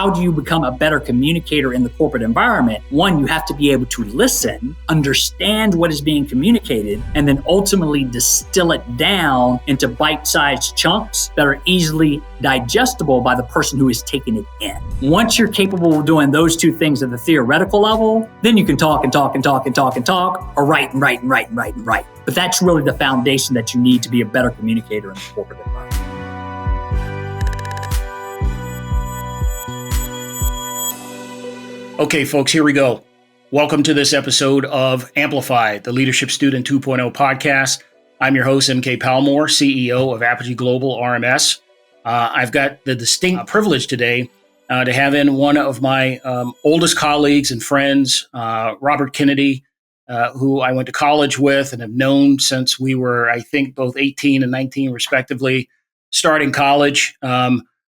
how do you become a better communicator in the corporate environment? One, you have to be able to listen, understand what is being communicated, and then ultimately distill it down into bite-sized chunks that are easily digestible by the person who is taking it in. Once you're capable of doing those two things at the theoretical level, then you can talk and talk and talk and talk and talk, or write and write and write and write and write. But that's really the foundation that you need to be a better communicator in the corporate environment. Okay, folks, here we go. Welcome to this episode of Amplify, the Leadership Student 2.0 podcast. I'm your host, MK Palmore, CEO of Apogee Global RMS. I've got the distinct privilege today to have in one of my oldest colleagues and friends, Robert Kennedy, who I went to college with and have known since we were, I think, both 18 and 19, respectively, starting college.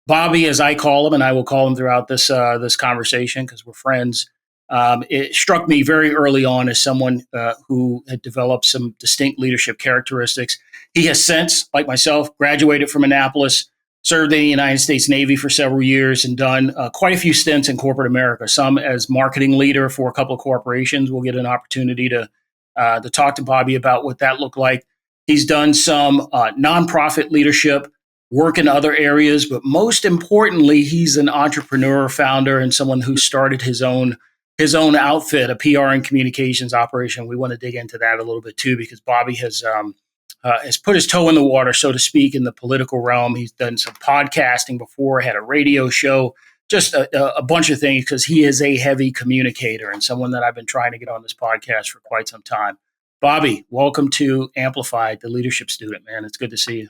Bobby, as I call him, and I will call him throughout this conversation because we're friends. It struck me very early on as someone who had developed some distinct leadership characteristics. He has since, like myself, graduated from Annapolis, served in the United States Navy for several years, and done quite a few stints in corporate America, some as marketing leader for a couple of corporations. We'll get an opportunity to talk to Bobby about what that looked like. He's done some nonprofit leadership, work in other areas, but most importantly, he's an entrepreneur, founder, and someone who started his own outfit, a PR and communications operation. We want to dig into that a little bit too, because Bobby has put his toe in the water, so to speak, in the political realm. He's done some podcasting before, had a radio show, just a bunch of things, because he is a heavy communicator and someone that I've been trying to get on this podcast for quite some time. Bobby, welcome to Amplify, the Leadership Student, man. It's good to see you.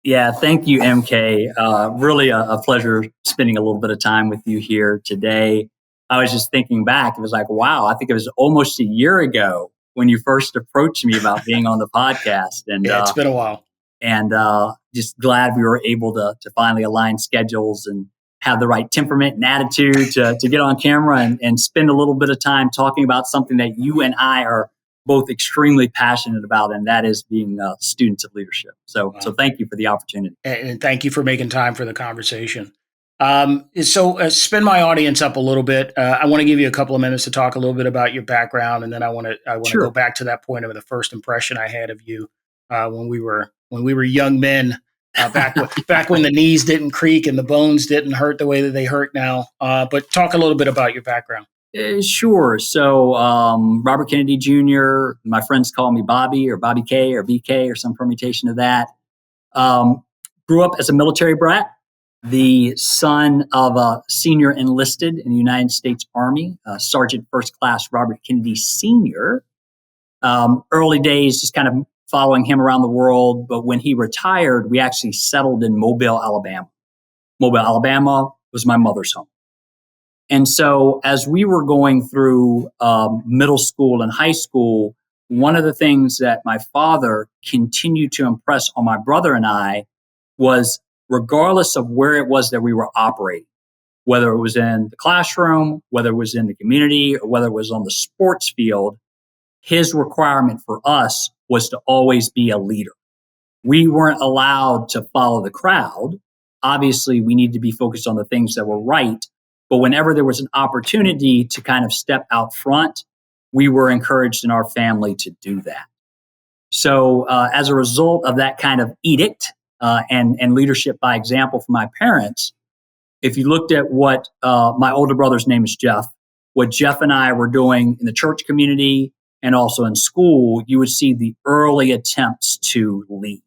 Yeah, thank you, MK. Really a pleasure spending a little bit of time with you here today. I was just thinking back. It was like, wow, I think it was almost a year ago when you first approached me about being on the podcast. And yeah, it's been a while. And just glad we were able to finally align schedules and have the right temperament and attitude to get on camera and spend a little bit of time talking about something that you and I are both extremely passionate about, and that is being students of leadership. So thank you for the opportunity. And thank you for making time for the conversation. So spin my audience up a little bit. I want to give you a couple of minutes to talk a little bit about your background, and then I want to Sure. go back to that point of the first impression I had of you when we were young men, back when the knees didn't creak and the bones didn't hurt the way that they hurt now. But talk a little bit about your background. Sure. So Robert Kennedy Jr., my friends call me Bobby or Bobby K or BK or some permutation of that. Grew up as a military brat, the son of a senior enlisted in the United States Army, Sergeant First Class Robert Kennedy Sr. Early days, just kind of following him around the world. But when he retired, we actually settled in Mobile, Alabama. Mobile, Alabama was my mother's home. And so as we were going through middle school and high school, one of the things that my father continued to impress on my brother and I was, regardless of where it was that we were operating, whether it was in the classroom, whether it was in the community, or whether it was on the sports field, his requirement for us was to always be a leader. We weren't allowed to follow the crowd. Obviously, we needed to be focused on the things that were right. But whenever there was an opportunity to kind of step out front, we were encouraged in our family to do that. So as a result of that kind of edict and leadership by example from my parents, if you looked at what my older brother's name is Jeff, what Jeff and I were doing in the church community and also in school, you would see the early attempts to lead.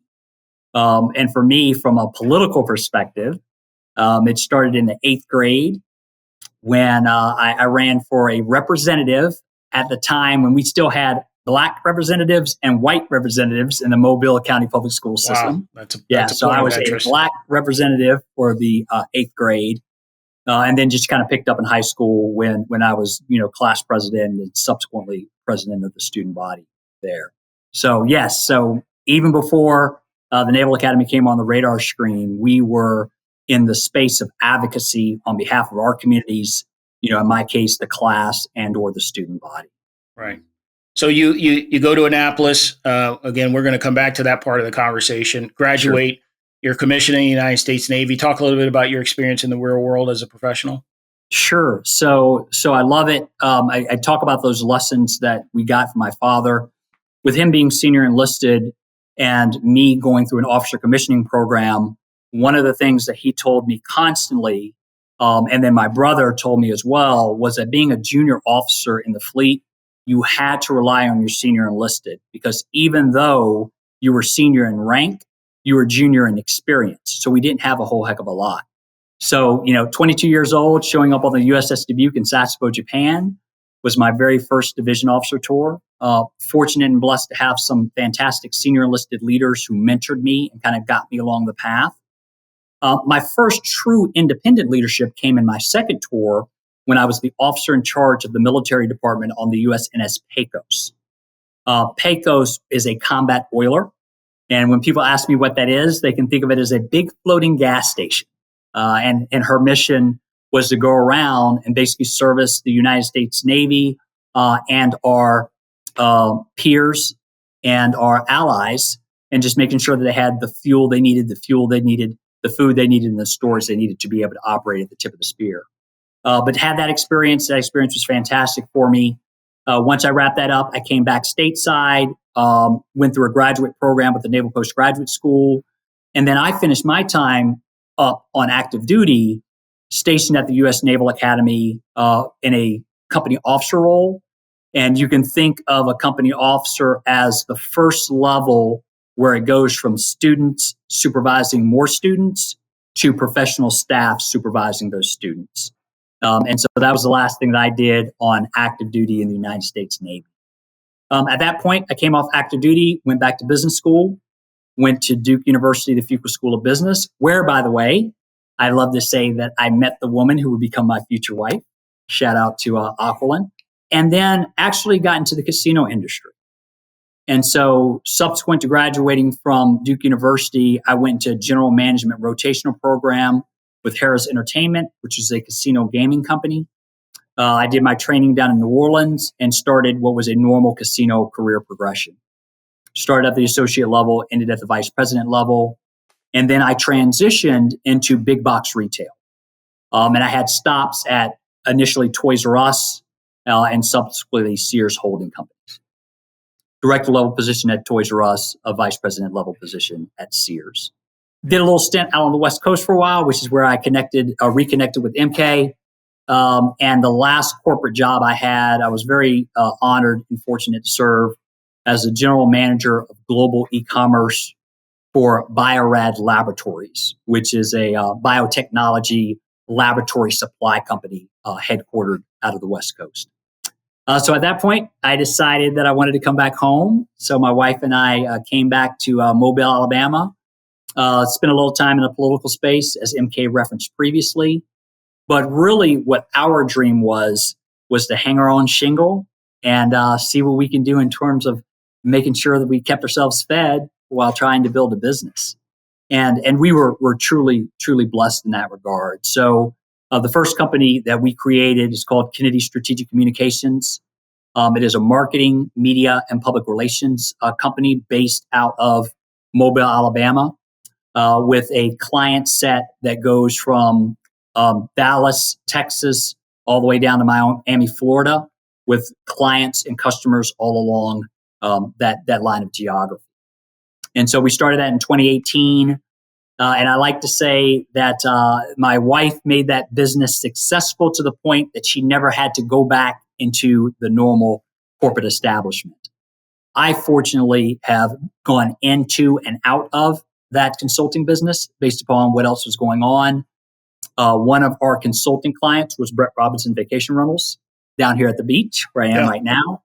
And for me, from a political perspective, it started in the 8th grade. When I ran for a representative at the time when we still had Black representatives and white representatives in the Mobile County Public School system. Wow, that's so I was a Black representative for the 8th grade, and then just kind of picked up in high school when I was, class president and subsequently president of the student body there. So yes, so even before the Naval Academy came on the radar screen, we were in the space of advocacy on behalf of our communities, in my case, the class and or the student body. Right. So you go to Annapolis. Again, we're going to come back to that part of the conversation. Graduate, You're commissioned in the United States Navy. Talk a little bit about your experience in the real world as a professional. Sure. So I love it. I talk about those lessons that we got from my father. With him being senior enlisted and me going through an officer commissioning program, one of the things that he told me constantly, and then my brother told me as well, was that being a junior officer in the fleet, you had to rely on your senior enlisted, because even though you were senior in rank, you were junior in experience. So we didn't have a whole heck of a lot. So, 22 years old, showing up on the USS Dubuque in Sasebo, Japan, was my very first division officer tour. Fortunate and blessed to have some fantastic senior enlisted leaders who mentored me and kind of got me along the path. My first true independent leadership came in my second tour when I was the officer in charge of the military department on the USNS Pecos. Pecos is a combat oiler. And when people ask me what that is, they can think of it as a big floating gas station. And her mission was to go around and basically service the United States Navy and our peers and our allies, and just making sure that they had the fuel they needed, the food they needed, and the stores they needed to be able to operate at the tip of the spear. But had that experience was fantastic for me. Once I wrapped that up, I came back stateside, went through a graduate program with the Naval Postgraduate School, and then I finished my time up on active duty, stationed at the U.S. Naval Academy in a company officer role. And you can think of a company officer as the first level where it goes from students supervising more students to professional staff supervising those students. And so that was the last thing that I did on active duty in the United States Navy. At that point, I came off active duty, went back to business school, went to Duke University, the Fuqua School of Business, where, by the way, I love to say that I met the woman who would become my future wife. Shout out to Aquilin. And then actually got into the casino industry. And so subsequent to graduating from Duke University, I went to general management rotational program with Harrah's Entertainment, which is a casino gaming company. I did my training down in New Orleans and started what was a normal casino career progression. Started at the associate level, ended at the vice president level. And then I transitioned into big box retail. And I had stops at initially Toys R Us and subsequently Sears Holding Companies. Director level position at Toys R Us, a vice president level position at Sears. Did a little stint out on the West Coast for a while, which is where I reconnected with MK. And the last corporate job I had, I was very honored and fortunate to serve as the general manager of global e-commerce for Biorad Laboratories, which is a biotechnology laboratory supply company headquartered out of the West Coast. So at that point, I decided that I wanted to come back home. So my wife and I came back to Mobile, Alabama. Spent a little time in the political space, as MK referenced previously. But really what our dream was to hang our own shingle and see what we can do in terms of making sure that we kept ourselves fed while trying to build a business. And we were truly, truly blessed in that regard. So the first company that we created is called Kennedy Strategic Communications. It is a marketing, media, and public relations company based out of Mobile, Alabama, with a client set that goes from Dallas, Texas, all the way down to Miami, Florida, with clients and customers all along that line of geography. And so we started that in 2018. And I like to say that my wife made that business successful to the point that she never had to go back into the normal corporate establishment. I fortunately have gone into and out of that consulting business based upon what else was going on. One of our consulting clients was Brett Robinson Vacation Rentals down here at the beach where I am right now.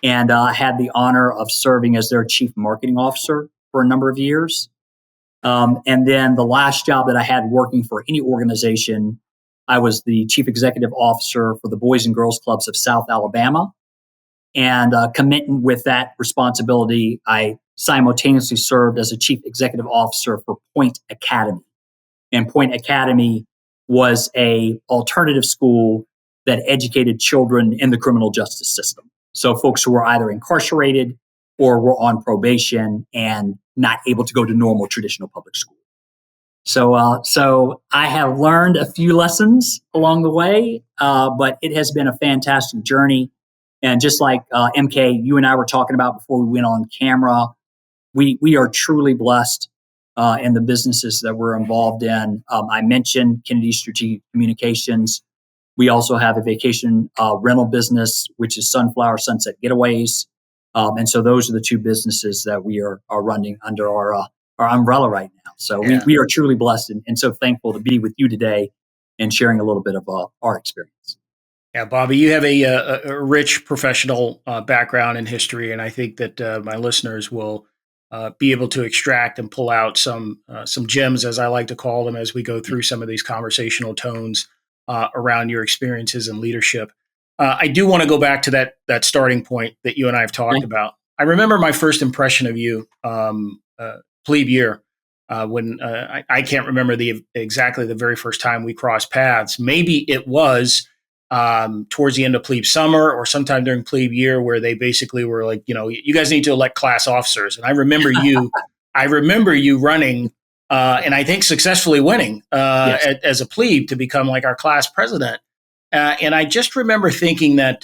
And I had the honor of serving as their chief marketing officer for a number of years. And then the last job that I had working for any organization, I was the chief executive officer for the Boys and Girls Clubs of South Alabama. And committing with that responsibility, I simultaneously served as a chief executive officer for Point Academy. And Point Academy was a alternative school that educated children in the criminal justice system. So folks who were either incarcerated or were on probation and not able to go to normal traditional public school. So I have learned a few lessons along the way, but it has been a fantastic journey. And just like MK, you and I were talking about before we went on camera, we are truly blessed in the businesses that we're involved in. I mentioned Kennedy Strategic Communications. We also have a vacation rental business, which is Sunflower Sunset Getaways. And so those are the two businesses that we are running under our umbrella right now. So we are truly blessed and so thankful to be with you today and sharing a little bit of our experience. Yeah, Bobby, you have a rich professional background and history, and I think that my listeners will be able to extract and pull out some gems, as I like to call them, as we go through some of these conversational tones around your experiences in leadership. I do want to go back to that starting point that you and I have talked about. I remember my first impression of you, plebe year, when I can't remember exactly the very first time we crossed paths. Maybe it was towards the end of plebe summer or sometime during plebe year, where they basically were like, you guys need to elect class officers. And I remember you running and I think successfully winning as a plebe to become like our class president. And I just remember thinking that,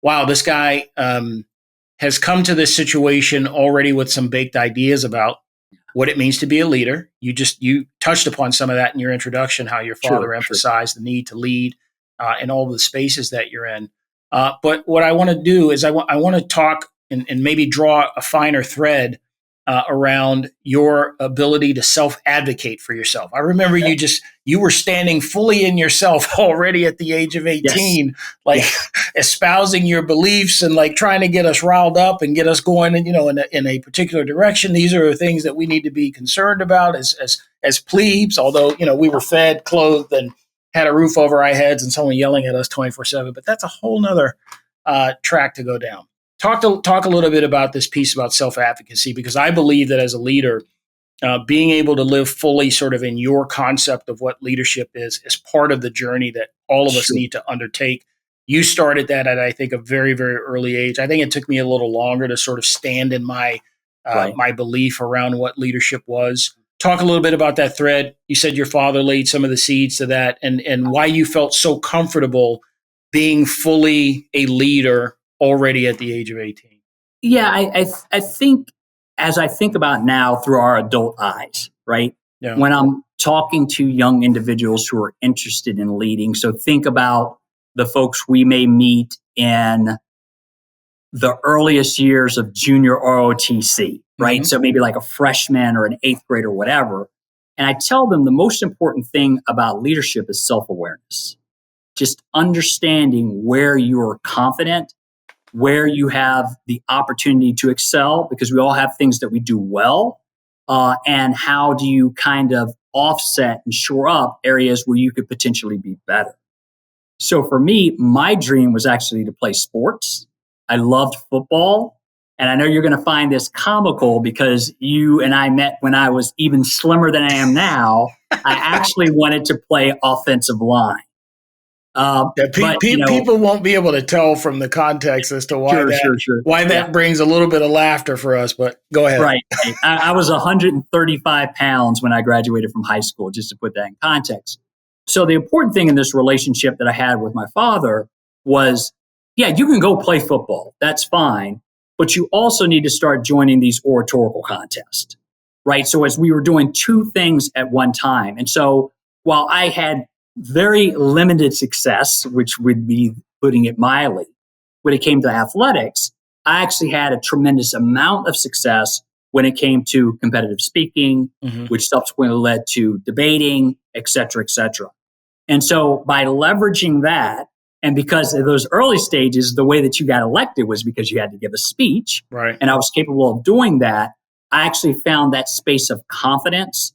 wow, this guy has come to this situation already with some baked ideas about what it means to be a leader. You touched upon some of that in your introduction, how your father emphasized the need to lead in all the spaces that you're in. But what I want to do is I want to talk and maybe draw a finer thread around your ability to self-advocate for yourself. I remember you were standing fully in yourself already at the age of 18, espousing your beliefs and like trying to get us riled up and get us going, in a particular direction. These are things that we need to be concerned about as plebes, although, we were fed, clothed, and had a roof over our heads and someone yelling at us 24/7, but that's a whole nother track to go down. Talk a little bit about this piece about self-advocacy, because I believe that as a leader, being able to live fully sort of in your concept of what leadership is part of the journey that all of us need to undertake. You started that at, I think, a very, very early age. I think it took me a little longer to sort of stand in my my belief around what leadership was. Talk a little bit about that thread. You said your father laid some of the seeds to that, and why you felt so comfortable being fully a leader already at the age of 18. Yeah, I think as I think about now through our adult eyes, right? Yeah. When I'm talking to young individuals who are interested in leading, so think about the folks we may meet in the earliest years of junior ROTC, right? Mm-hmm. So maybe like a freshman or an eighth grade or whatever. And I tell them the most important thing about leadership is self-awareness. Just understanding where you're confident, where you have the opportunity to excel, because we all have things that we do well, and how do you kind of offset and shore up areas where you could potentially be better. So for me, my dream was actually to play sports. I loved football. And I know you're going to find this comical because you and I met when I was even slimmer than I am now. I actually wanted to play offensive line. People won't be able to tell from the context as to why that brings a little bit of laughter for us, but go ahead. Right. I was 135 pounds when I graduated from high school, just to put that in context. So the important thing in this relationship that I had with my father was, yeah, you can go play football. That's fine. But you also need to start joining these oratorical contests, right? So as we were doing two things at one time. And so while I had very limited success, which would be putting it mildly, when it came to athletics, I actually had a tremendous amount of success when it came to competitive speaking, which subsequently led to debating, et cetera, et cetera. And so by leveraging that, and because of those early stages, the way that you got elected was because you had to give a speech, right? And I was capable of doing that. I actually found that space of confidence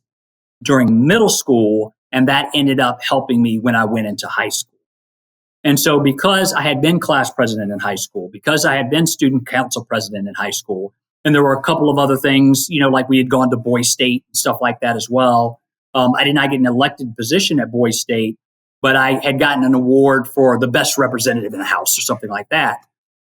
during middle school, and that ended up helping me when I went into high school. And so because I had been class president in high school, because I had been student council president in high school, and there were a couple of other things, like we had gone to Boys State and stuff like that as well. I did not get an elected position at Boys State, but I had gotten an award for the best representative in the House or something like that.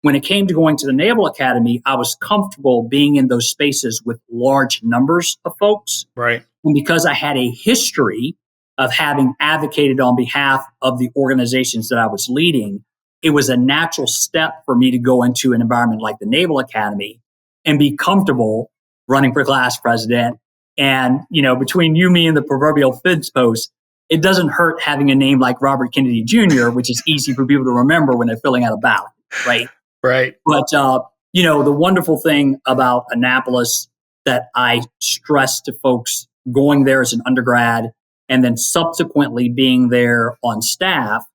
when it came to going to the Naval Academy, I was comfortable being in those spaces with large numbers of folks. Right. And because I had a history of having advocated on behalf of the organizations that I was leading, it was a natural step for me to go into an environment like the Naval Academy and be comfortable running for class president. And, between you, me, and the proverbial fence post, it doesn't hurt having a name like Robert Kennedy Jr., which is easy for people to remember when they're filling out a ballot, right? Right. But, the wonderful thing about Annapolis that I stress to folks going there as an undergrad and then subsequently being there on staff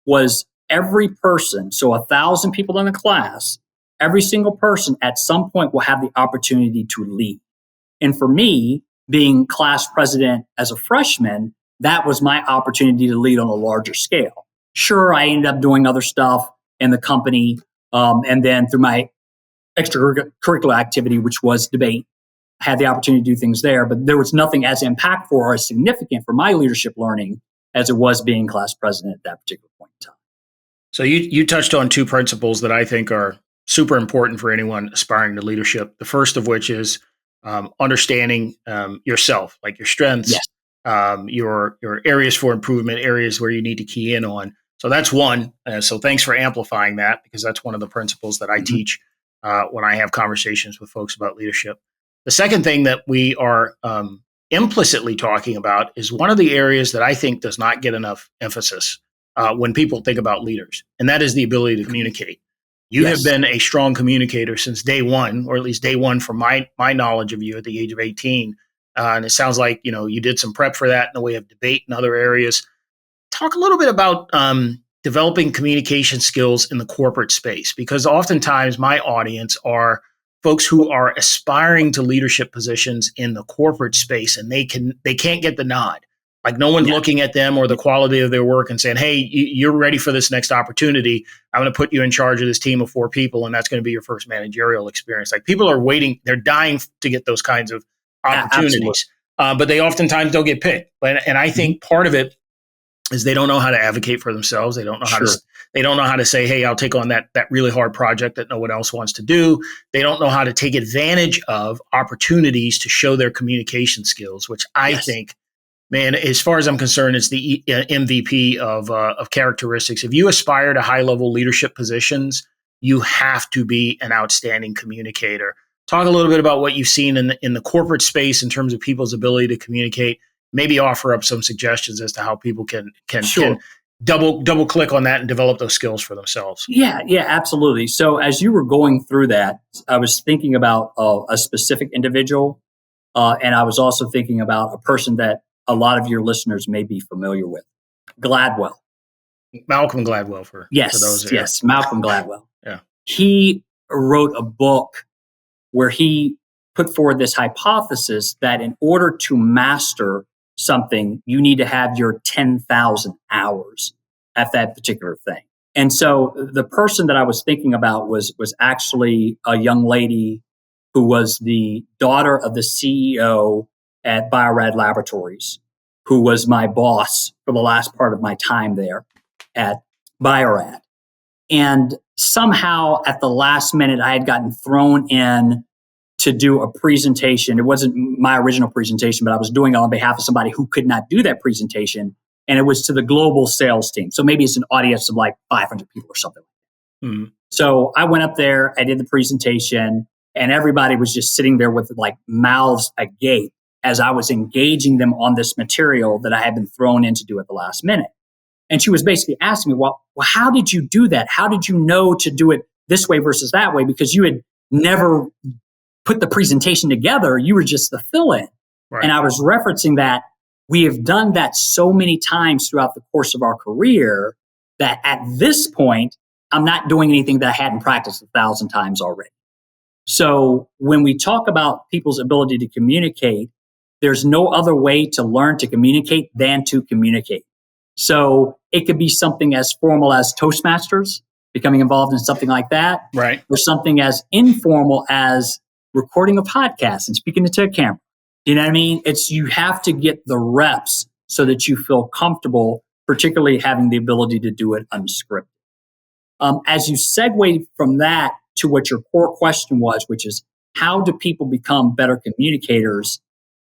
was every person, so 1,000 people in the class, every single person at some point will have the opportunity to lead. And for me, being class president as a freshman, that was my opportunity to lead on a larger scale. Sure, I ended up doing other stuff in the company, and then through my extracurricular activity, which was debate, I had the opportunity to do things there, but there was nothing as impactful or as significant for my leadership learning as it was being class president at that particular point in time. So you touched on two principles that I think are super important for anyone aspiring to leadership. The first of which is understanding yourself, like your strengths, Yes. Your areas for improvement, areas where you need to key in on. So that's one. So thanks for amplifying that, because that's one of the principles that I teach when I have conversations with folks about leadership. The second thing that we are implicitly talking about is one of the areas that I think does not get enough emphasis when people think about leaders, and that is the ability to communicate. You Yes. have been a strong communicator since day one, or at least day one from my knowledge of you at the age of 18. And it sounds like, you did some prep for that in the way of debate and other areas. Talk a little bit about developing communication skills in the corporate space, because oftentimes my audience are folks who are aspiring to leadership positions in the corporate space, and they can't get the nod. Like no one's looking at them or the quality of their work and saying, hey, you're ready for this next opportunity. I'm going to put you in charge of this team of 4 people, and that's going to be your first managerial experience. Like people are waiting, they're dying to get those kinds of opportunities, but they oftentimes don't get picked. And I think part of it is they don't know how to advocate for themselves. They don't know how to say, hey, I'll take on that really hard project that no one else wants to do. They don't know how to take advantage of opportunities to show their communication skills, which I think, man, as far as I'm concerned, it's the MVP of characteristics. If you aspire to high-level leadership positions, you have to be an outstanding communicator. Talk a little bit about what you've seen in the corporate space in terms of people's ability to communicate. Maybe offer up some suggestions as to how people can double click on that and develop those skills for themselves. Yeah, absolutely. So as you were going through that, I was thinking about a specific individual, and I was also thinking about a person that a lot of your listeners may be familiar with, Gladwell. Malcolm Gladwell for those. Yes, Malcolm Gladwell. Yeah. He wrote a book where he put forward this hypothesis that in order to master something, you need to have your 10,000 hours at that particular thing. And so the person that I was thinking about was actually a young lady who was the daughter of the CEO at Biorad Laboratories, who was my boss for the last part of my time there at Biorad. And somehow at the last minute, I had gotten thrown in to do a presentation. It wasn't my original presentation, but I was doing it on behalf of somebody who could not do that presentation. And it was to the global sales team. So maybe it's an audience of like 500 people or something. Mm-hmm. So I went up there, I did the presentation, and everybody was just sitting there with like mouths agape as I was engaging them on this material that I had been thrown in to do at the last minute. And she was basically asking me, well, how did you do that? How did you know to do it this way versus that way? Because you had never put the presentation together. You were just the fill-in. Right. And I was referencing that we have done that so many times throughout the course of our career that at this point, I'm not doing anything that I hadn't practiced 1,000 times already. So when we talk about people's ability to communicate, there's no other way to learn to communicate than to communicate. So it could be something as formal as Toastmasters, becoming involved in something like that, right? Or something as informal as recording a podcast and speaking into a camera. You know what I mean? You have to get the reps so that you feel comfortable, particularly having the ability to do it unscripted. As you segue from that to what your core question was, which is how do people become better communicators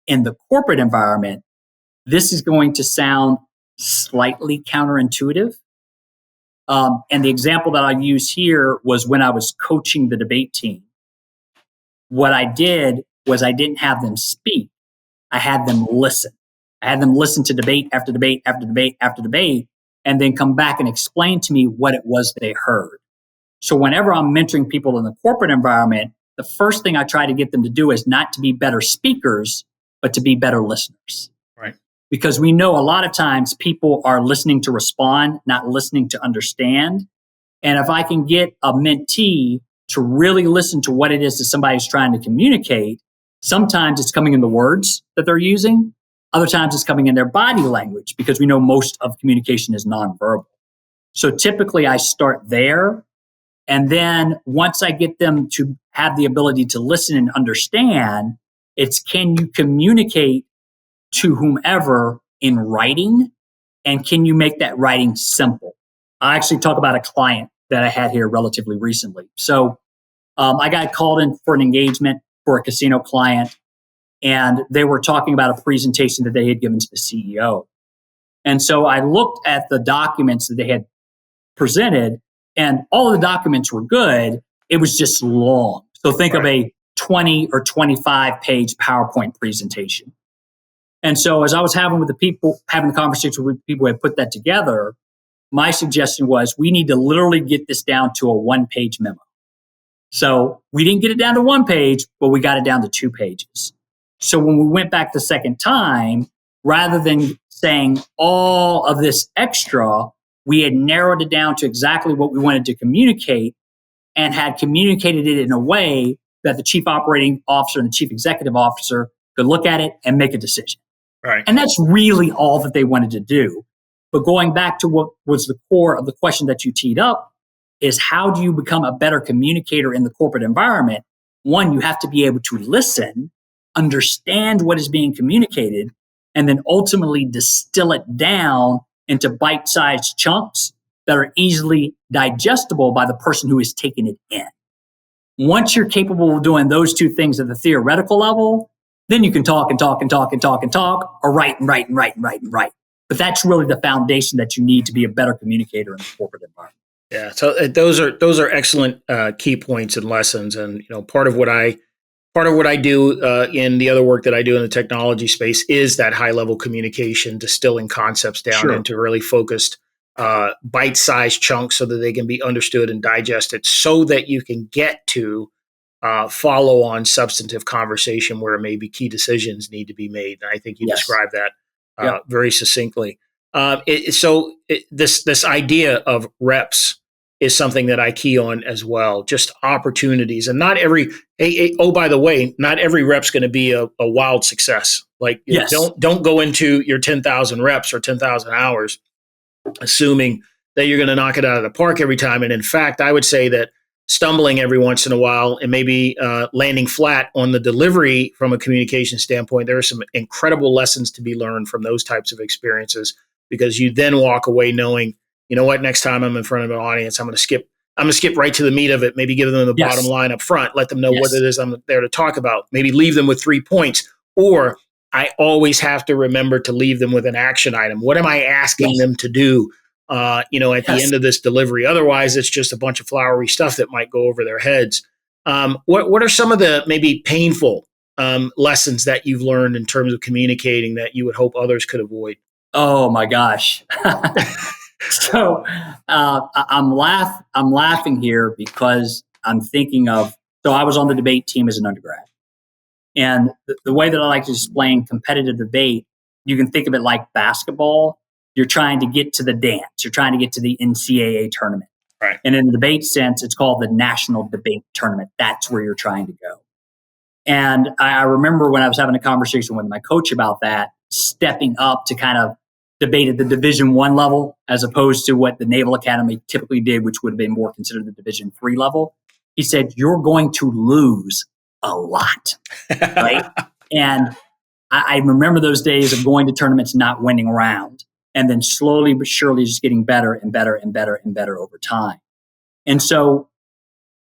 in the corporate environment? This is going to sound slightly counterintuitive. And the example that I use here was when I was coaching the debate team. What I did was I didn't have them speak. I had them listen. I had them listen to debate after debate after debate after debate, and then come back and explain to me what it was they heard. So whenever I'm mentoring people in the corporate environment, the first thing I try to get them to do is not to be better speakers, but to be better listeners. Right. Because we know a lot of times people are listening to respond, not listening to understand. And if I can get a mentee to really listen to what it is that somebody's trying to communicate, sometimes it's coming in the words that they're using. Other times it's coming in their body language, because we know most of communication is nonverbal. So typically I start there. And then once I get them to have the ability to listen and understand, it's can you communicate to whomever in writing, and can you make that writing simple? I actually talk about a client that I had here relatively recently. So I got called in for an engagement for a casino client, and they were talking about a presentation that they had given to the CEO. And so I looked at the documents that they had presented, and all of the documents were good. It was just long. So think of a 20 or 25 page PowerPoint presentation. And so as I was having the conversation with people who had put that together, my suggestion was we need to literally get this down to a 1-page memo. So we didn't get it down to 1 page, but we got it down to 2 pages. So when we went back the second time, rather than saying all of this extra, we had narrowed it down to exactly what we wanted to communicate, and had communicated it in a way that the chief operating officer and the chief executive officer could look at it and make a decision. Right. And that's really all that they wanted to do. But going back to what was the core of the question that you teed up is how do you become a better communicator in the corporate environment? One, you have to be able to listen, understand what is being communicated, and then ultimately distill it down into bite-sized chunks that are easily digestible by the person who is taking it in. Once you're capable of doing those two things at the theoretical level, then you can talk and talk and talk and talk and talk, or write and write and write and write and write. But that's really the foundation that you need to be a better communicator in the corporate environment. Yeah, so those are excellent key points and lessons, and part of what I do in the other work that I do in the technology space is that high level communication, distilling concepts down into really focused bite-sized chunks so that they can be understood and digested, so that you can get to follow on substantive conversation where maybe key decisions need to be made. And I think you described that very succinctly. This idea of reps is something that I key on as well. Just opportunities, and not every. Oh, by the way, not every rep's going to be a wild success. Like don't go into your 10,000 reps or 10,000 hours assuming that you're going to knock it out of the park every time. And in fact, I would say that stumbling every once in a while and maybe landing flat on the delivery from a communication standpoint, there are some incredible lessons to be learned from those types of experiences, because you then walk away knowing, you know what, next time I'm in front of an audience, I'm going to skip right to the meat of it, maybe give them the bottom line up front, let them know what it is I'm there to talk about, maybe leave them with 3 points, or I always have to remember to leave them with an action item. What am I asking them to do, at the end of this delivery? Otherwise, it's just a bunch of flowery stuff that might go over their heads. What are some of the maybe painful lessons that you've learned in terms of communicating that you would hope others could avoid? Oh my gosh. So I'm laughing here because I'm thinking of, so I was on the debate team as an undergrad. And the way that I like to explain competitive debate, you can think of it like basketball. You're trying to get to the dance. You're trying to get to the NCAA tournament. Right. And in the debate sense, it's called the National Debate Tournament. That's where you're trying to go. And I remember when I was having a conversation with my coach about that, stepping up to kind of debate at the Division I level, as opposed to what the Naval Academy typically did, which would have been more considered the Division III level. He said, you're going to lose a lot, right? And I remember those days of going to tournaments, not winning a round, and then slowly but surely just getting better and better and better and better over time. And so,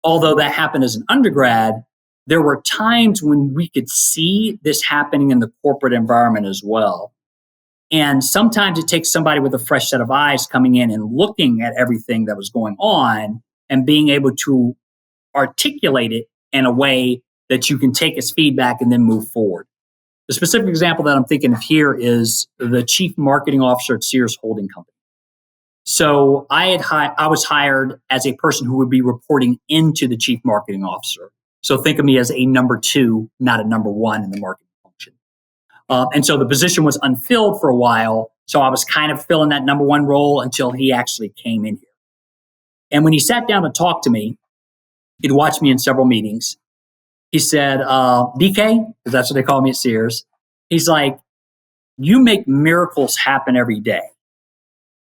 although that happened as an undergrad, there were times when we could see this happening in the corporate environment as well. And sometimes it takes somebody with a fresh set of eyes coming in and looking at everything that was going on and being able to articulate it in a way that you can take as feedback and then move forward. The specific example that I'm thinking of here is the chief marketing officer at Sears Holding Company. So I was hired as a person who would be reporting into the chief marketing officer. So think of me as a number 2, not a number 1 in the marketing function. And so the position was unfilled for a while. So I was kind of filling that number 1 role until he actually came in here. And when he sat down to talk to me, he'd watched me in several meetings. He said, BK, because that's what they call me at Sears. He's like, you make miracles happen every day,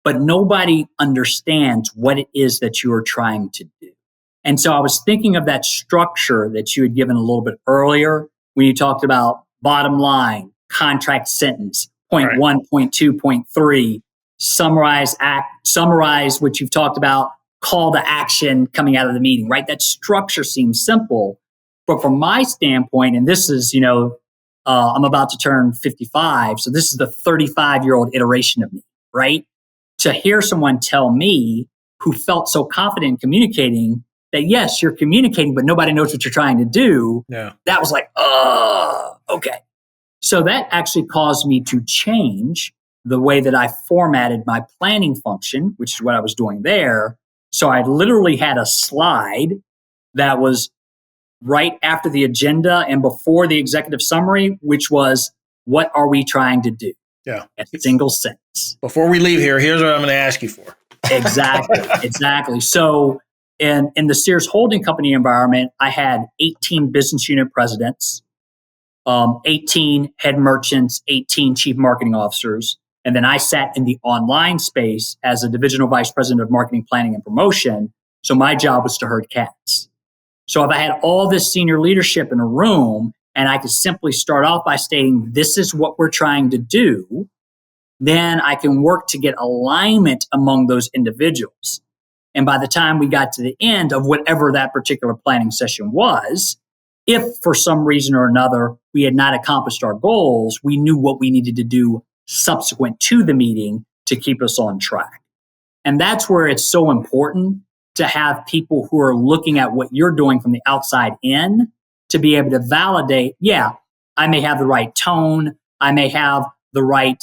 but nobody understands what it is that you are trying to do. And so I was thinking of that structure that you had given a little bit earlier when you talked about bottom line, contract sentence, point 1, point 2, point 3, summarize what you've talked about, call to action coming out of the meeting, right? That structure seems simple. But from my standpoint, and this is, I'm about to turn 55. So this is the 35-year-old iteration of me, right? To hear someone tell me who felt so confident in communicating that, yes, you're communicating, but nobody knows what you're trying to do. Yeah. That was like, okay. So that actually caused me to change the way that I formatted my planning function, which is what I was doing there. So I literally had a slide that was right after the agenda and before the executive summary, which was, what are we trying to do? Yeah. A single sentence. Before we leave here, here's what I'm going to ask you for. Exactly. So in the Sears Holding Company environment, I had 18 business unit presidents, 18 head merchants, 18 chief marketing officers. And then I sat in the online space as a divisional vice president of marketing, planning, and promotion. So my job was to herd cats. So if I had all this senior leadership in a room and I could simply start off by stating, this is what we're trying to do, then I can work to get alignment among those individuals. And by the time we got to the end of whatever that particular planning session was, if for some reason or another we had not accomplished our goals, we knew what we needed to do subsequent to the meeting to keep us on track. And that's where it's so important to have people who are looking at what you're doing from the outside in to be able to validate, yeah, I may have the right tone, I may have the right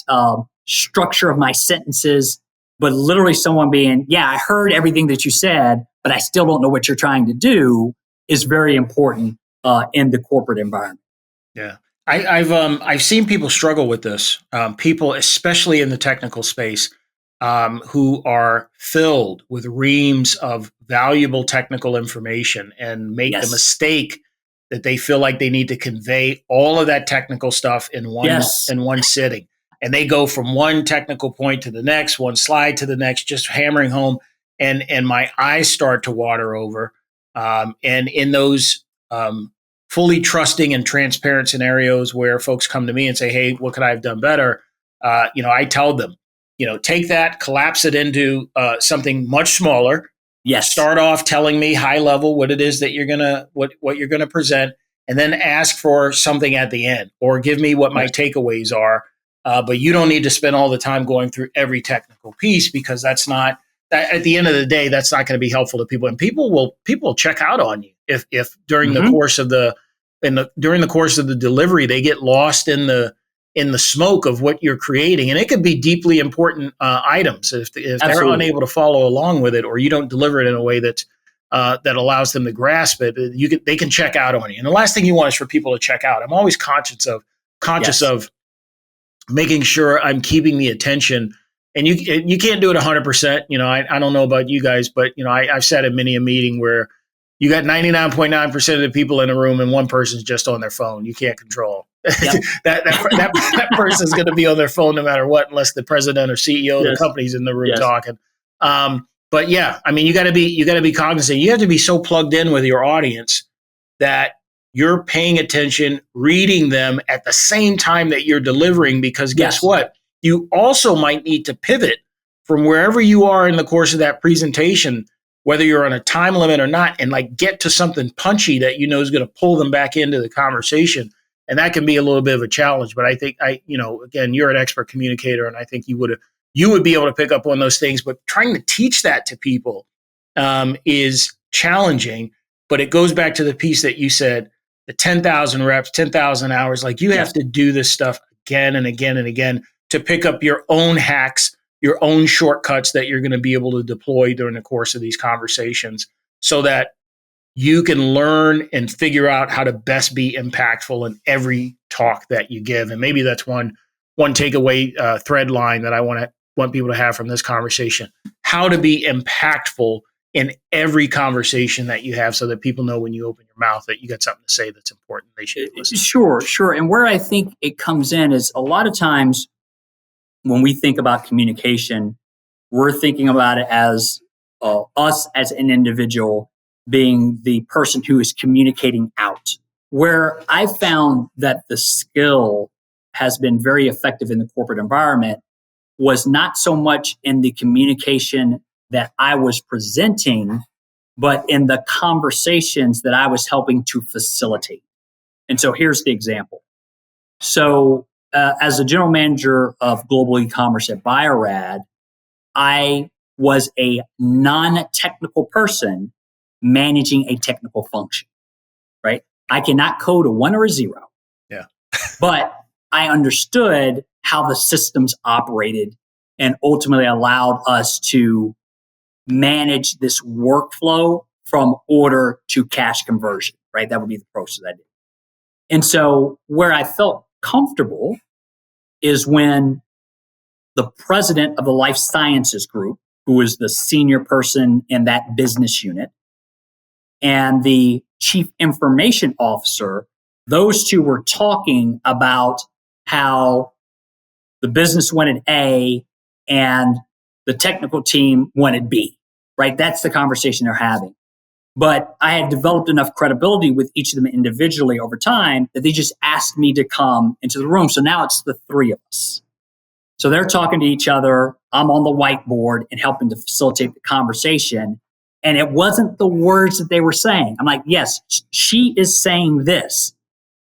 structure of my sentences, but literally someone being, yeah, I heard everything that you said, but I still don't know what you're trying to do is very important in the corporate environment. Yeah. I've seen people struggle with this. People, especially in the technical space, who are filled with reams of valuable technical information and make the mistake that they feel like they need to convey all of that technical stuff in one sitting. And they go from one technical point to the next, one slide to the next, just hammering home. And my eyes start to water over. And in those fully trusting and transparent scenarios where folks come to me and say, hey, what could I have done better? I tell them, take that, collapse it into something much smaller. Yes. Start off telling me high level what it is that you're gonna what you're gonna present, and then ask for something at the end, or give me what my takeaways are. But you don't need to spend all the time going through every technical piece, because that's not. At the end of the day, that's not going to be helpful to people, and people will check out on you if during the course of during the course of the delivery they get lost in the smoke of what you're creating. And it could be deeply important items if they're unable to follow along with it, or you don't deliver it in a way that allows them to grasp it. They can check out on you. And the last thing you want is for people to check out. I'm always conscious of making sure I'm keeping the attention. And you can't do it 100%. I don't know about you guys, but I've sat in many a meeting where you got 99.9% of the people in a room and one person's just on their phone. You can't control. Yep. that person's going to be on their phone no matter what, unless the president or CEO of the company's in the room talking. But yeah, I mean, you got to be cognizant. You have to be so plugged in with your audience that you're paying attention, reading them at the same time that you're delivering, because guess what? You also might need to pivot from wherever you are in the course of that presentation whether you're on a time limit or not, and like get to something punchy that you know is going to pull them back into the conversation. And that can be a little bit of a challenge. But I think again, you're an expert communicator, and I think you would be able to pick up on those things. But trying to teach that to people is challenging. But it goes back to the piece that you said, the 10,000 reps, 10,000 hours. Like you have to do this stuff again and again and again to pick up your own hacks, your own shortcuts that you're going to be able to deploy during the course of these conversations so that you can learn and figure out how to best be impactful in every talk that you give. And maybe that's one takeaway thread line that I want people to have from this conversation: how to be impactful in every conversation that you have, so that people know when you open your mouth that you got something to say that's important. They should listen. Sure. And where I think it comes in is a lot of times when we think about communication, we're thinking about it as us as an individual being the person who is communicating out. Where I found that the skill has been very effective in the corporate environment was not so much in the communication that I was presenting, but in the conversations that I was helping to facilitate. And so here's the example. So as a general manager of global e-commerce at Bio-Rad, I was a non-technical person managing a technical function, right? I cannot code a 1 or a 0. Yeah. But I understood how the systems operated and ultimately allowed us to manage this workflow from order to cash conversion, right? That would be the process I did. And so where I felt comfortable is when the president of the life sciences group, who is the senior person in that business unit, and the chief information officer, those two were talking about how the business wanted A and the technical team wanted B, right? That's the conversation they're having. But I had developed enough credibility with each of them individually over time that they just asked me to come into the room. So now it's the three of us. So they're talking to each other. I'm on the whiteboard and helping to facilitate the conversation. And it wasn't the words that they were saying. I'm like, yes, she is saying this,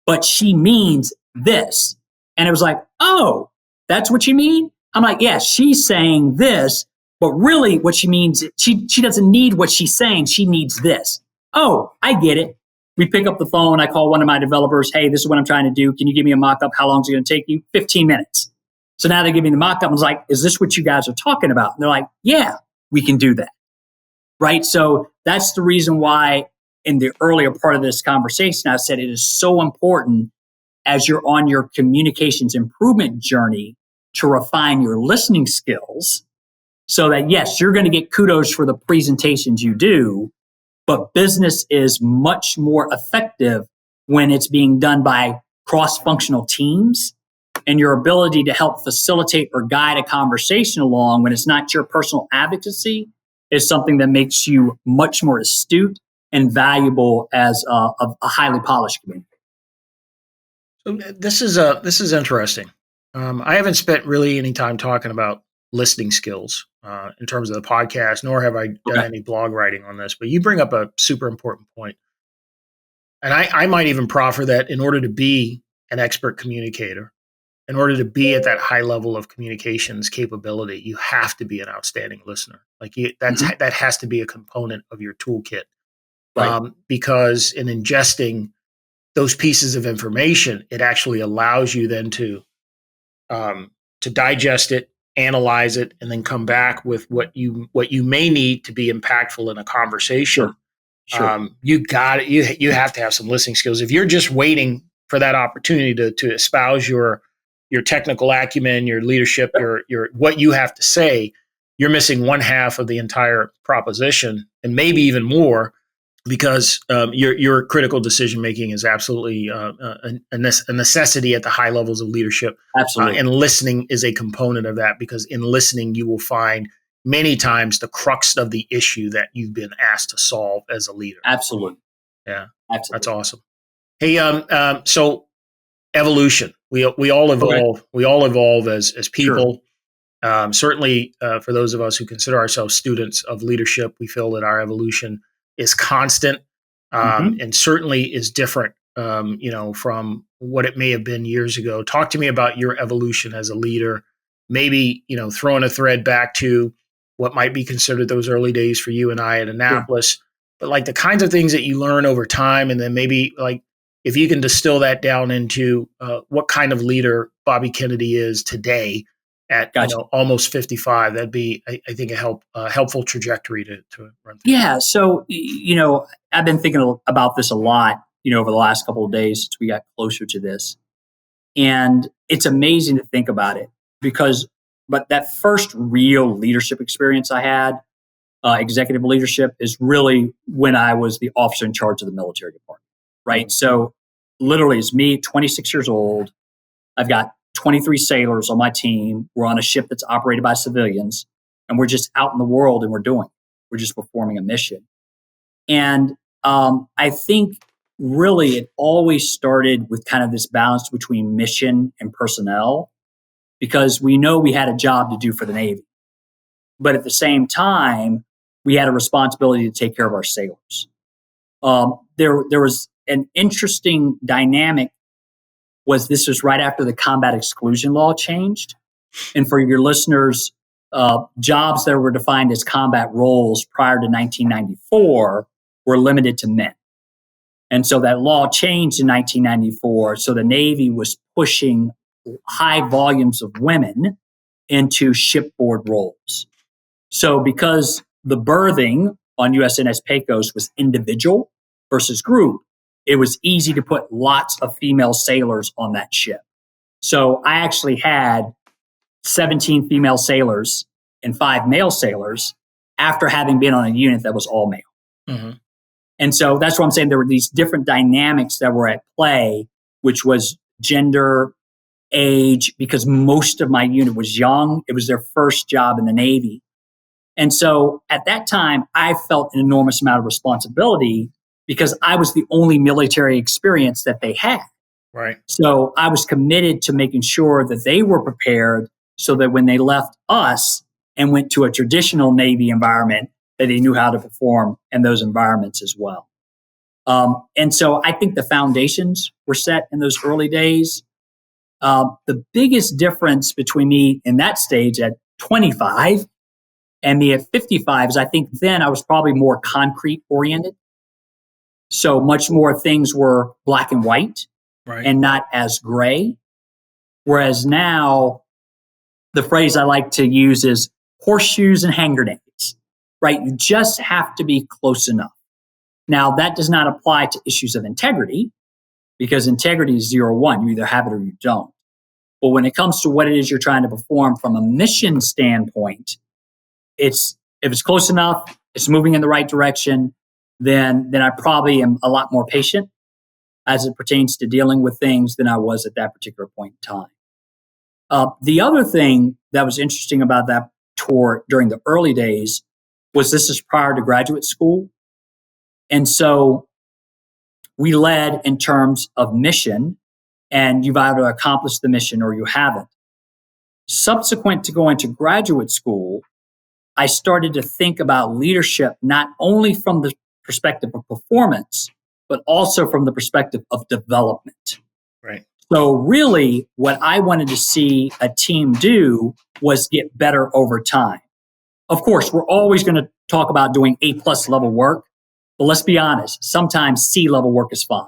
but she means this. And it was like, oh, that's what you mean? I'm like, yes, she's saying this, but really what she means, she doesn't need what she's saying. She needs this. Oh, I get it. We pick up the phone. I call one of my developers. Hey, this is what I'm trying to do. Can you give me a mock-up? How long is it going to take you? 15 minutes. So now they're giving me the mock-up. I was like, is this what you guys are talking about? And they're like, yeah, we can do that. Right? So that's the reason why in the earlier part of this conversation, I said it is so important as you're on your communications improvement journey to refine your listening skills so that, yes, you're going to get kudos for the presentations you do, but business is much more effective when it's being done by cross-functional teams, and your ability to help facilitate or guide a conversation along when it's not your personal advocacy is something that makes you much more astute and valuable as a highly polished communicator. So this is interesting. I haven't spent really any time talking about listening skills in terms of the podcast, nor have I done any blog writing on this. But you bring up a super important point. And I might even proffer that in order to be an expert communicator, in order to be at that high level of communications capability, you have to be an outstanding listener. That has to be a component of your toolkit, right. Because in ingesting those pieces of information, it actually allows you then to digest it, analyze it, and then come back with what you may need to be impactful in a conversation. Sure. You have to have some listening skills. If you're just waiting for that opportunity to espouse your technical acumen, your leadership, your what you have to say, you're missing one half of the entire proposition, and maybe even more, because your critical decision making is absolutely a necessity at the high levels of leadership. Absolutely. And listening is a component of that, because in listening you will find many times the crux of the issue that you've been asked to solve as a leader. Absolutely. Yeah, Absolutely. That's awesome. Hey, so evolution. We all evolve. Okay. We all evolve as people. Certainly, for those of us who consider ourselves students of leadership, we feel that our evolution is constant, and certainly is different, from what it may have been years ago. Talk to me about your evolution as a leader. Maybe throwing a thread back to what might be considered those early days for you and I at Sure. Annapolis, but like the kinds of things that you learn over time, and then maybe like if you can distill that down into what kind of leader Bobby Kennedy is today at Gotcha. almost 55. That'd be, I think, a helpful trajectory to run through. Yeah. So, I've been thinking about this a lot, over the last couple of days since we got closer to this. And it's amazing to think about it but that first real leadership experience I had, executive leadership, is really when I was the officer in charge of the military department, right? So literally it's me, 26 years old. I've got 23 sailors on my team. We're on a ship that's operated by civilians, and we're just out in the world and we're just performing a mission. And I think really it always started with kind of this balance between mission and personnel, because we know we had a job to do for the Navy. But at the same time, we had a responsibility to take care of our sailors. There was an interesting dynamic. This was right after the combat exclusion law changed. And for your listeners, jobs that were defined as combat roles prior to 1994 were limited to men. And so that law changed in 1994. So the Navy was pushing high volumes of women into shipboard roles. So because the berthing on USNS Pecos was individual versus group, it was easy to put lots of female sailors on that ship. So I actually had 17 female sailors and 5 male sailors after having been on a unit that was all male. Mm-hmm. And so that's what I'm saying. There were these different dynamics that were at play, which was gender, age, because most of my unit was young. It was their first job in the Navy. And so at that time, I felt an enormous amount of responsibility because I was the only military experience that they had. Right. So I was committed to making sure that they were prepared so that when they left us and went to a traditional Navy environment, that they knew how to perform in those environments as well. And so I think the foundations were set in those early days. The biggest difference between me in that stage at 25 and me at 55 is I think then I was probably more concrete oriented. So much more things were black and white, right, and not as gray. Whereas now, the phrase I like to use is horseshoes and hand grenades, right? You just have to be close enough. Now, that does not apply to issues of integrity, because integrity is 0-1. You either have it or you don't. But when it comes to what it is you're trying to perform from a mission standpoint, if it's close enough, it's moving in the right direction, then I probably am a lot more patient as it pertains to dealing with things than I was at that particular point in time. The other thing that was interesting about that tour during the early days was this is prior to graduate school. And so we led in terms of mission, and you've either accomplished the mission or you haven't. Subsequent to going to graduate school, I started to think about leadership not only from the perspective of performance, but also from the perspective of development. Right. So really, what I wanted to see a team do was get better over time. Of course, we're always going to talk about doing A+ level work, but let's be honest, sometimes C level work is fine.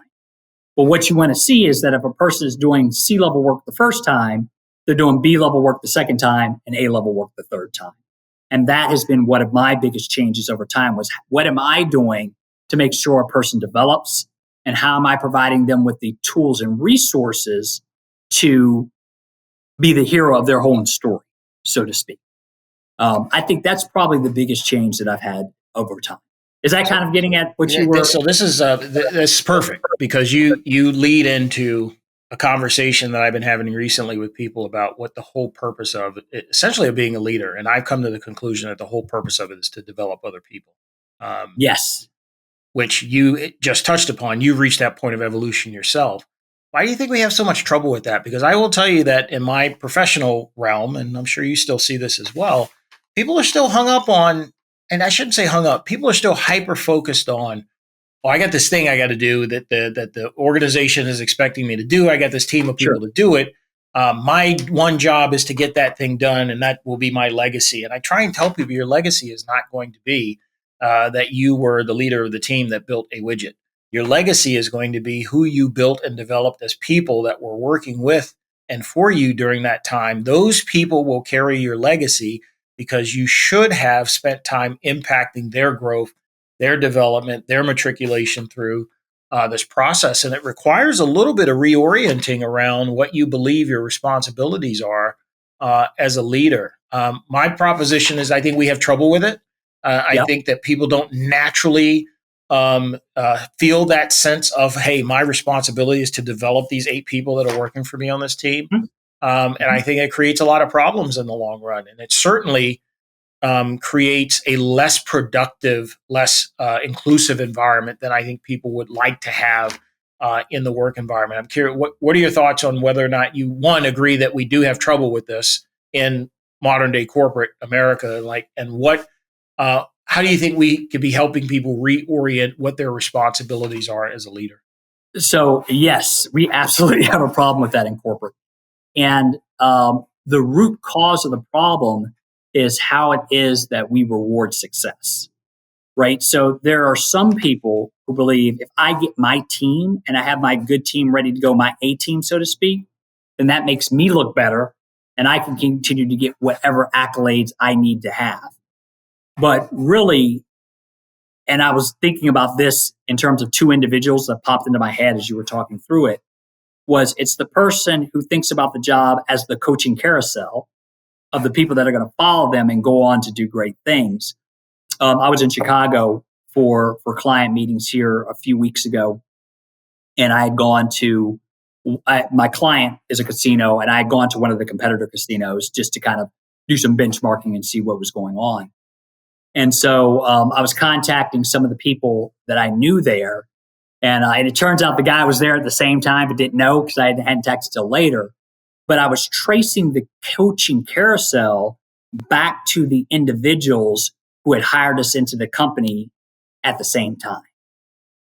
But what you want to see is that if a person is doing C level work the first time, they're doing B level work the second time and A level work the third time. And that has been one of my biggest changes over time was what am I doing to make sure a person develops, and how am I providing them with the tools and resources to be the hero of their own story, so to speak. I think that's probably the biggest change that I've had over time. Is that kind of getting at what you were? So this is perfect, because you lead into a conversation that I've been having recently with people about what the whole purpose of essentially of being a leader. And I've come to the conclusion that the whole purpose of it is to develop other people. Yes. Which you just touched upon. You've reached that point of evolution yourself. Why do you think we have so much trouble with that? Because I will tell you that in my professional realm, and I'm sure you still see this as well, people are still hung up on, and I shouldn't say hung up, people are still hyper focused on, oh, I got this thing I got to do that the organization is expecting me to do. I got this team of people Sure. to do it. My one job is to get that thing done, and that will be my legacy. And I try and tell people your legacy is not going to be that you were the leader of the team that built a widget. Your legacy is going to be who you built and developed as people that were working with and for you during that time. Those people will carry your legacy because you should have spent time impacting their growth, their development, their matriculation through this process. And it requires a little bit of reorienting around what you believe your responsibilities are as a leader. My proposition is I think we have trouble with it. I think that people don't naturally feel that sense of, hey, my responsibility is to develop these 8 people that are working for me on this team. And I think it creates a lot of problems in the long run. And it certainly creates a less productive, less inclusive environment than I think people would like to have in the work environment. I'm curious, what are your thoughts on whether or not you, one, agree that we do have trouble with this in modern day corporate America, and what, how do you think we could be helping people reorient what their responsibilities are as a leader? So yes, we absolutely have a problem with that in corporate. And the root cause of the problem is how it is that we reward success, right? So there are some people who believe if I get my team and I have my good team ready to go, my A team, so to speak, then that makes me look better and I can continue to get whatever accolades I need to have. But really, and I was thinking about this in terms of 2 individuals that popped into my head as you were talking through it, it's the person who thinks about the job as the coaching carousel of the people that are going to follow them and go on to do great things. I was in Chicago for client meetings here a few weeks ago, and I had gone to, my client is a casino, and I had gone to one of the competitor casinos just to kind of do some benchmarking and see what was going on. And so I was contacting some of the people that I knew there, and it turns out the guy was there at the same time but didn't know because I hadn't texted till later. But I was tracing the coaching carousel back to the individuals who had hired us into the company at the same time.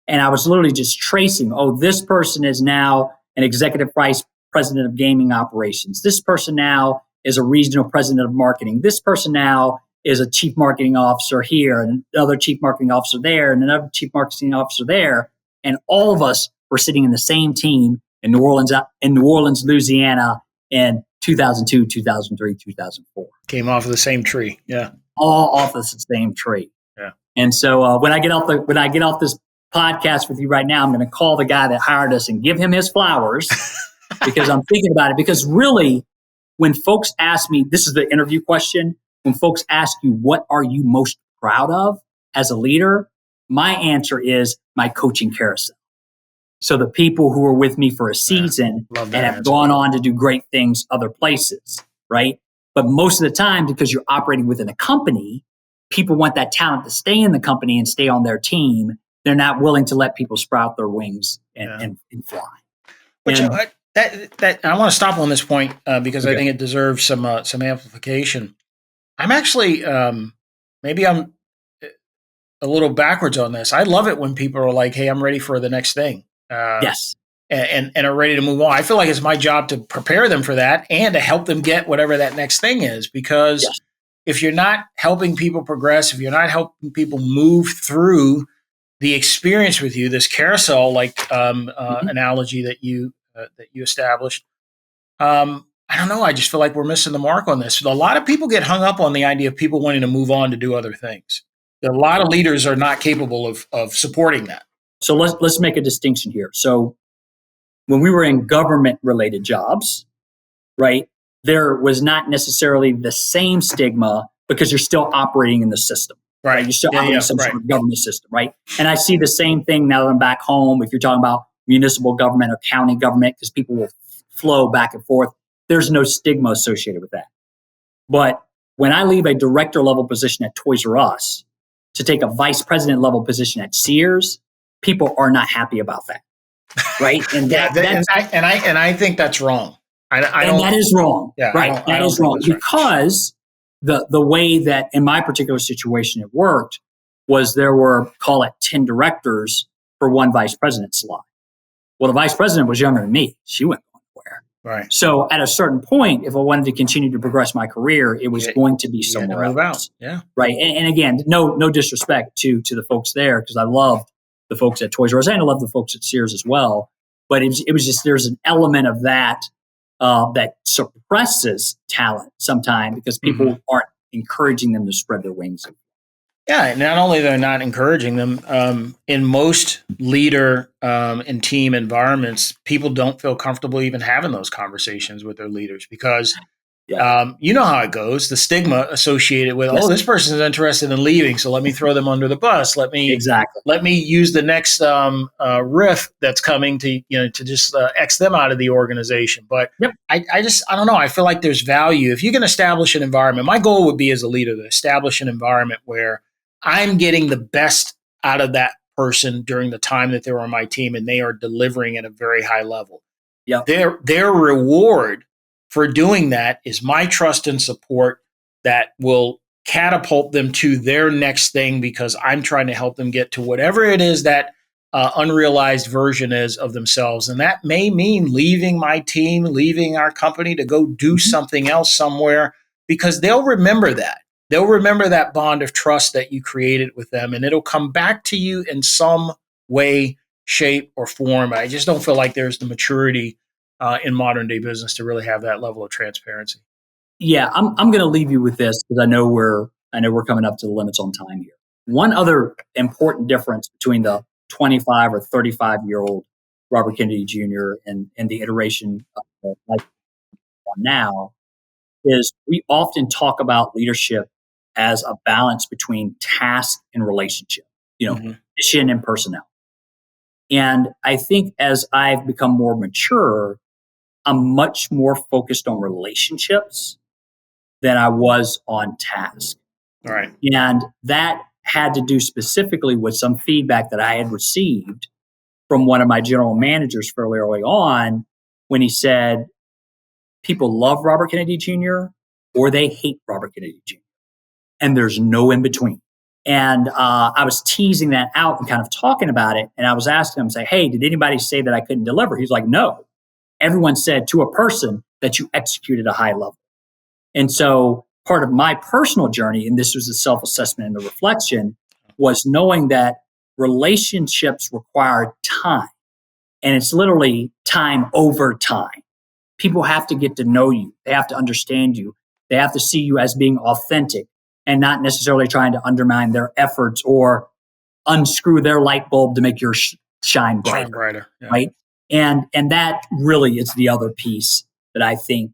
And I was literally just tracing, this person is now an executive vice president of gaming operations. This person now is a regional president of marketing. This person now is a chief marketing officer here, and another chief marketing officer there, and another chief marketing officer there. And all of us were sitting in the same team in New Orleans, Louisiana in 2002, 2003, 2004. Came off of the same tree. Yeah. All off of the same tree. Yeah. And so when I get off this podcast with you right now, I'm going to call the guy that hired us and give him his flowers because I'm thinking about it. Because really, when folks ask me, this is the interview question, when folks ask you, what are you most proud of as a leader? My answer is my coaching carousel. So the people who were with me for a season and have gone on to do great things other places, right? But most of the time, because you're operating within a company, people want that talent to stay in the company and stay on their team. They're not willing to let people sprout their wings and fly. Which that I want to stop on this point because I think it deserves some amplification. I'm actually maybe I'm a little backwards on this. I love it when people are like, "Hey, I'm ready for the next thing." Yes. And are ready to move on. I feel like it's my job to prepare them for that and to help them get whatever that next thing is. Because if you're not helping people progress, if you're not helping people move through the experience with you, this carousel analogy that you established, I don't know. I just feel like we're missing the mark on this. A lot of people get hung up on the idea of people wanting to move on to do other things. A lot of leaders are not capable of supporting that. So let's make a distinction here. So when we were in government-related jobs, right, there was not necessarily the same stigma because you're still operating in the system. Right. You're still operating in some sort of government system, right? And I see the same thing now that I'm back home. If you're talking about municipal government or county government, because people will flow back and forth, there's no stigma associated with that. But when I leave a director level position at Toys R Us to take a vice president level position at Sears, people are not happy about that. right? And I think that's wrong. I don't, that is wrong. Yeah, right. That is wrong because the way that in my particular situation it worked was there were, call it 10 directors for one vice president slot. Well, the vice president was younger than me. She went nowhere. Right. So at a certain point, if I wanted to continue to progress my career, it was going to be somewhere else. Yeah. Right. And again, no disrespect to the folks there, because I loved the folks at Toys R Us and I love the folks at Sears as well. But it was just, there's an element of that that suppresses talent sometimes because people aren't encouraging them to spread their wings. Yeah, not only they're not encouraging them, in most leader and team environments, people don't feel comfortable even having those conversations with their leaders because you know how it goes. The stigma associated with, this person is interested in leaving, so let me throw them under the bus. Let me use the next riff that's coming to just X them out of the organization. But I don't know. I feel like there's value if you can establish an environment. My goal would be as a leader to establish an environment where I'm getting the best out of that person during the time that they're on my team and they are delivering at a very high level. Yeah. Their reward for doing that is my trust and support that will catapult them to their next thing because I'm trying to help them get to whatever it is that unrealized version is of themselves. And that may mean leaving my team, leaving our company to go do something else somewhere because they'll remember that. They'll remember that bond of trust that you created with them, and it'll come back to you in some way, shape, or form. I just don't feel like there's the maturity in modern day business to really have that level of transparency. Yeah, I'm going to leave you with this because I know we're coming up to the limits on time here. One other important difference between the 25 or 35-year-old Robert Kennedy Jr. and the iteration of life now is we often talk about leadership as a balance between task and relationship, mission and personnel. And I think as I've become more mature, I'm much more focused on relationships than I was on task. All right. And that had to do specifically with some feedback that I had received from one of my general managers fairly early on when he said, people love Robert Kennedy Jr. or they hate Robert Kennedy Jr. And there's no in between. And I was teasing that out and kind of talking about it. And I was asking him, hey, did anybody say that I couldn't deliver? He's like, no. Everyone said to a person that you executed at a high level. And so part of my personal journey, and this was the self-assessment and the reflection, was knowing that relationships require time. And it's literally time over time. People have to get to know you. They have to understand you. They have to see you as being authentic and not necessarily trying to undermine their efforts or unscrew their light bulb to make yours shine brighter. Yeah. Right? And that really is the other piece that I think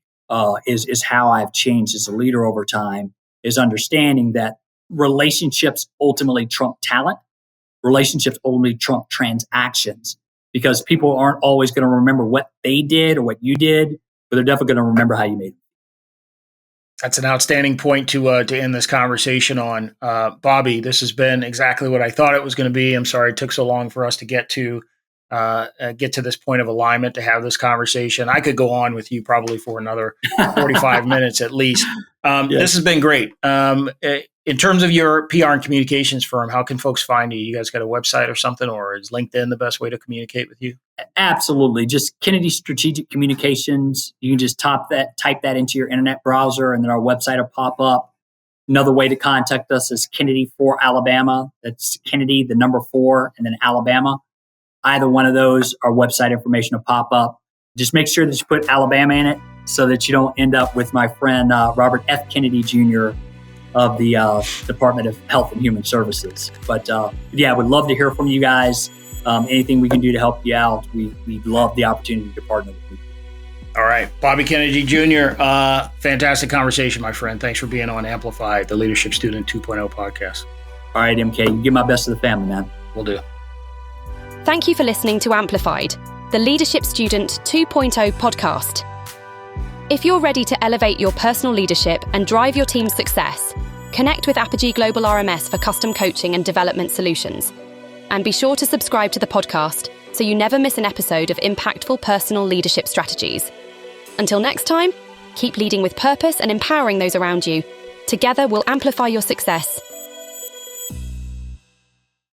is how I've changed as a leader over time, is understanding that relationships ultimately trump talent. Relationships ultimately trump transactions because people aren't always going to remember what they did or what you did, but they're definitely going to remember how you made it. That's an outstanding point to end this conversation on. Bobby, this has been exactly what I thought it was going to be. I'm sorry it took so long for us to get to this point of alignment to have this conversation. I could go on with you probably for another 45 minutes at least. This has been great. In terms of your PR and communications firm, how can folks find you? You guys got a website or something, or is LinkedIn the best way to communicate with you? Absolutely. Just Kennedy Strategic Communications. You can just type that into your internet browser, and then our website will pop up. Another way to contact us is Kennedy for Alabama. That's Kennedy, the number 4, and then Alabama. Either one of those, our website information will pop up. Just make sure that you put Alabama in it so that you don't end up with my friend Robert F. Kennedy Jr. of the Department of Health and Human Services. But I would love to hear from you guys. Anything we can do to help you out, we'd love the opportunity to partner with you. All right. Bobby Kennedy Jr., fantastic conversation, my friend. Thanks for being on Amplify, the Leadership Student 2.0 podcast. All right, MK, you give my best to the family, man. Will do. Thank you for listening to Amplified, the Leadership Student 2.0 podcast. If you're ready to elevate your personal leadership and drive your team's success, connect with Apogee Global RMS for custom coaching and development solutions. And be sure to subscribe to the podcast so you never miss an episode of impactful personal leadership strategies. Until next time, keep leading with purpose and empowering those around you. Together, we'll amplify your success